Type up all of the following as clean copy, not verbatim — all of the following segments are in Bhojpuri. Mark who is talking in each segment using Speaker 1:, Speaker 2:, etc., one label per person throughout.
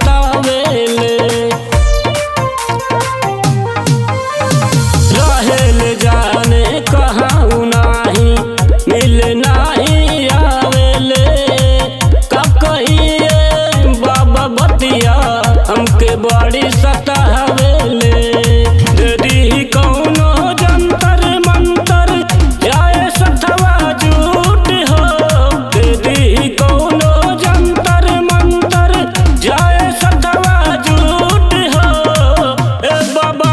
Speaker 1: सतावेले। रहेले जाने कहाँ नाही मिले नाही आवेले। का कहिए बाबा बतिया हमके बड़ी सतावेले। दीदी कौनो जंतर मंतर जाए सथवा झूठ हो। दीदी कौनो जंतर मंतर जाए सथवा झूठ हो। ए बाबा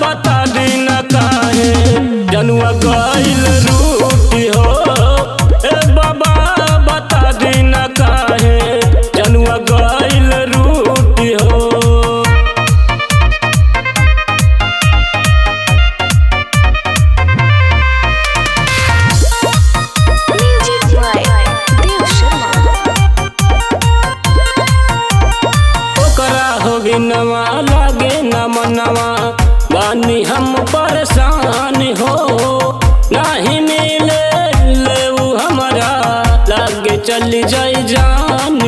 Speaker 1: बता दिन काहे जनुआ गइल रूठ हो। ए बाबा बता दिन काहे जनुआ गइल रूठ हो। नवा लागे न मनवा बानी हम परेशान हो। नहीं मिले ले हमारा लागे चली जाई जान